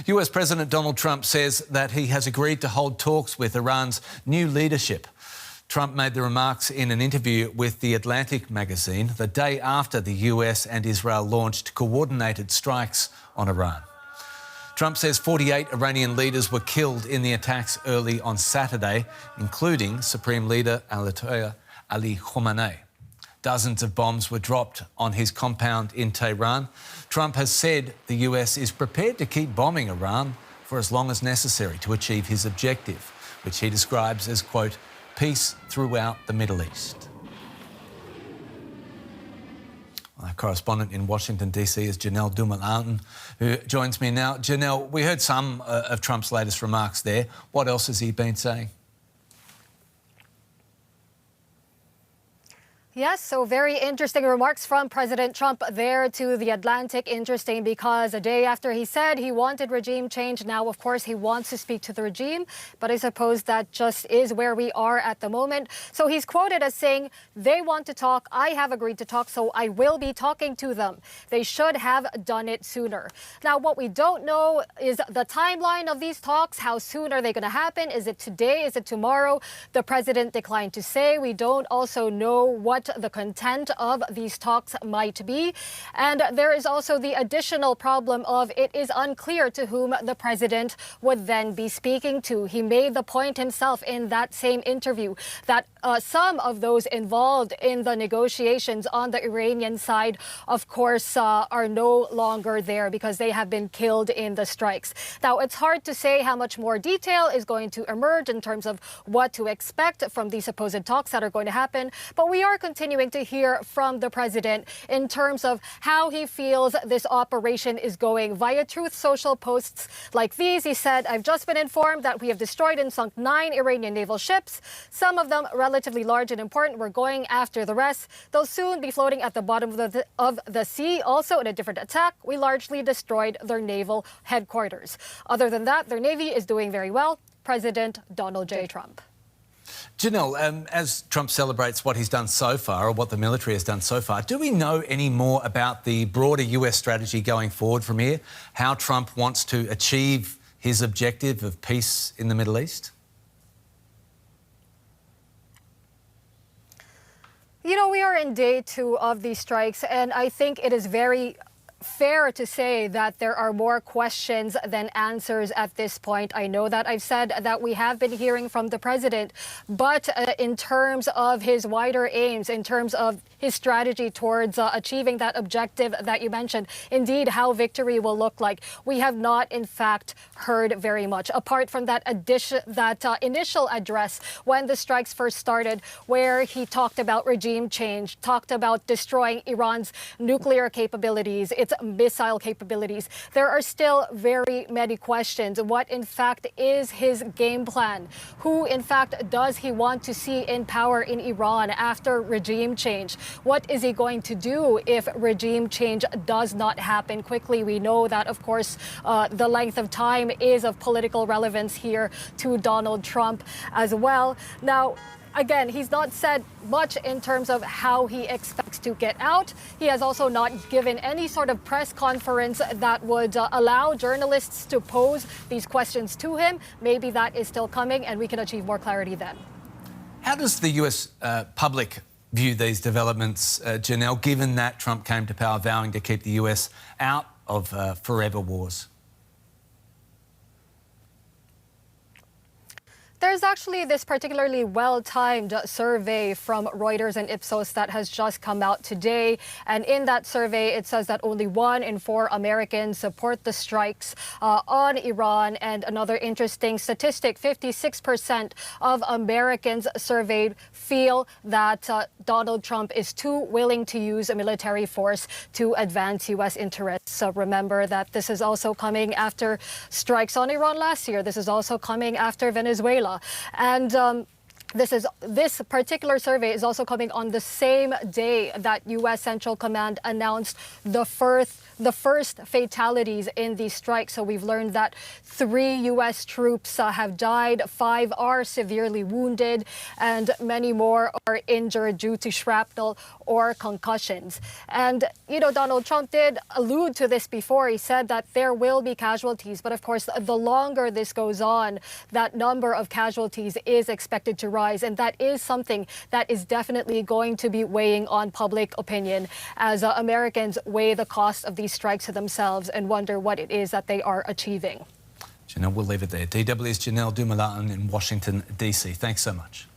US President Donald Trump says that he has agreed to hold talks with Iran's new leadership. Trump made the remarks in an interview with The Atlantic magazine the day after the US and Israel launched coordinated strikes on Iran. Trump says 48 Iranian leaders were killed in the attacks early on Saturday, including Supreme Leader Ayatollah Ali Khamenei. Dozens of bombs were dropped on his compound in Tehran. Trump has said the US is prepared to keep bombing Iran for as long as necessary to achieve his objective, which he describes as, quote, peace throughout the Middle East. Our correspondent in Washington D.C. is Janelle Dumalaon, who joins me now. Janelle, we heard some of Trump's latest remarks there. What else has he been saying? Yes, so very interesting remarks from President Trump there to The Atlantic. Interesting because a day after he said he wanted regime change, now, of course, he wants to speak to the regime. But I suppose that just is where we are at the moment. So he's quoted as saying, they want to talk. I have agreed to talk, so I will be talking to them. They should have done it sooner. Now, what we don't know is the timeline of these talks. How soon are they going to happen? Is it today? Is it tomorrow? The president declined to say. We don't also know what the content of these talks might be. And there is also the additional problem of it is unclear to whom the president would then be speaking to. He made the point himself in that same interview that some of those involved in the negotiations on the Iranian side, of course, are no longer there because they have been killed in the strikes. Now, it's hard to say how much more detail is going to emerge in terms of what to expect from these supposed talks that are going to happen, but we are continuing to hear from the president in terms of how he feels this operation is going. Via Truth Social posts like these, he said, I've just been informed that we have destroyed and sunk 9 Iranian naval ships, some of them relatively large and important. We're going after the rest. They'll soon be floating at the bottom of the sea. Also, in a different attack, we largely destroyed their naval headquarters. Other than that, their navy is doing very well. President Donald J. Trump. Janelle, as Trump celebrates what he's done so far, or what the military has done so far, do we know any more about the broader US strategy going forward from here? How Trump wants to achieve his objective of peace in the Middle East? You know, we are in day 2 of these strikes, and I think it is very fair to say that there are more questions than answers at this point. I know that I've said that we have been hearing from the president, but in terms of his wider aims, in terms of his strategy towards achieving that objective that you mentioned, indeed how victory will look like, we have not in fact heard very much, apart from that initial address when the strikes first started, where he talked about regime change, talked about destroying Iran's nuclear capabilities, its missile capabilities. There are still very many questions. What, in fact, is his game plan? Who, in fact, does he want to see in power in Iran after regime change? What is he going to do if regime change does not happen quickly? We know that, of course, the length of time is of political relevance here to Donald Trump as well. Now, again, he's not said much in terms of how he expects to get out. He has also not given any sort of press conference that would allow journalists to pose these questions to him. Maybe that is still coming and we can achieve more clarity then. How does the US public view these developments, Janelle, given that Trump came to power vowing to keep the US out of forever wars? There's actually this particularly well-timed survey from Reuters and Ipsos that has just come out today. And in that survey, it says that only 1 in 4 Americans support the strikes on Iran. And another interesting statistic, 56% of Americans surveyed feel that Donald Trump is too willing to use a military force to advance U.S. interests. So remember that this is also coming after strikes on Iran last year. This is also coming after Venezuela. And This particular survey is also coming on the same day that U.S. Central Command announced the first fatalities in these strikes. So we've learned that 3 U.S. troops have died, 5 are severely wounded, and many more are injured due to shrapnel or concussions. And, Donald Trump did allude to this before. He said that there will be casualties. But of course, the longer this goes on, that number of casualties is expected to rise. And that is something that is definitely going to be weighing on public opinion as Americans weigh the cost of these strikes to themselves and wonder what it is that they are achieving. Janelle, we'll leave it there. DW's Janelle Dumalaon in Washington, D.C. Thanks so much.